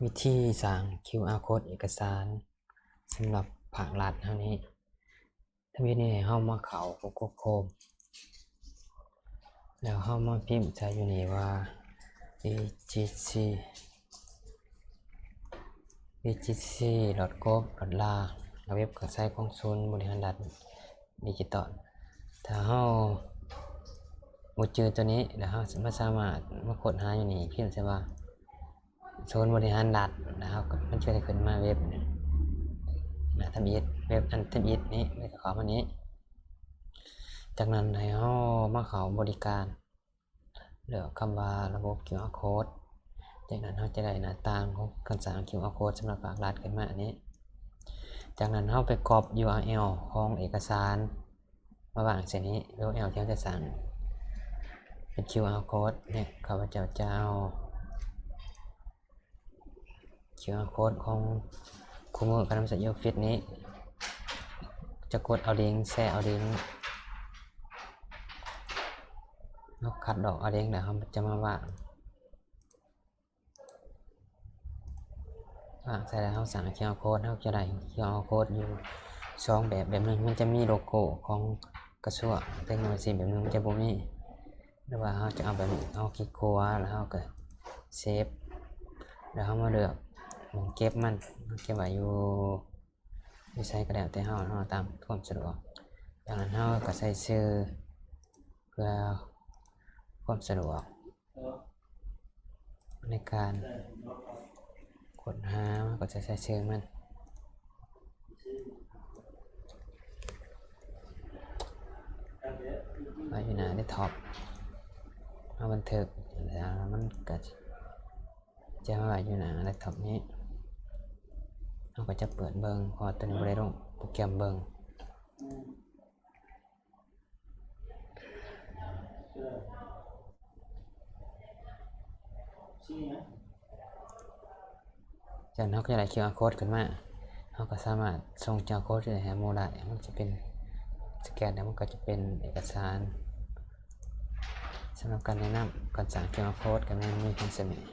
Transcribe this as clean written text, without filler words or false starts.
วิธีสร้าง QR code เอกสารสำหรับภาครัฐเท่านี้ทวีนี้ให้เฮามาเข้า Google Chrome แล้วเฮามาพิมพ์ใส่อยู่นี่ว่า egc.gov.lw เว็บไซต์ของศูนย์บริหารรัฐดิจิทัลถ้าเฮาบ่เจอตัวนี้แล้วเฮาสามารถมาค้นหาอยู่นี่พิมพ์ใส่ว่าศูนย์บริหารรัฐนะครับมันจะขึ้นมาเว็บนะทำอิฐเว็บอันทำอิฐนี้แล้วก็เข้ามานี้จากนั้นให้เฮามาเข้าบริการเลือกคำว่าระบบ QR code จากนั้นเราจะได้หน้าต่างของการสร้าง QR code สำหรับภาครัฐขึ้นมาอันนี้จากนั้นเราไปก๊อป URL ของเอกสารมาวางเส้นนี้ URL ที่เราจะสร้างเป็น QR code เนี่ยข้าพเจ้าจะเอา QR code ของคู่มือการทำสัญญาฟิตนี้จะกดเอาลิงก์แชร์เอาลิงก์เราคัดดอกเอาลิงก์แล้วเราจะมาวางใส่แล้วเราสั่ง QR code เราจะได้ QR code อยู่2แบบหนึ่งมันจะมีโลโก้ของกระทรวงเทคโนโลยีแบบนึงมันจะบ่มีหรือว่าเราจะเอาแบบนี้เอาคลิกขวาแล้วเราก็เซฟแล้วเรามาเลือกเก็บมันเก็บไว้อยู่ใช้ก็แล้วแต่เราตามความสะดวกจากนั้นเราก็ใส่ชื่อเพื่อความสะดวกในการค้นหาก็จะใส่ชื่อมันไว้อยู่หน้าได้ท็อปเอาบันทึกแล้วมันก็จะมาไว้อยู่หน้าได้ท็อปนี้เราก็จะเปิดเบิ่งพอตัวนี้บ่ได้ลงโปรแกรมเบิ่งจากนั้นเราก็จะได้ QR code ขึ้นมาเราก็สามารถส่ง QR code ให้หมู่ได้มันจะเป็นสแกนแล้วมันก็จะเป็นเอกสารสำหรับการแนะนำการสร้าง QR code กับแม่นมีความเสน่ห์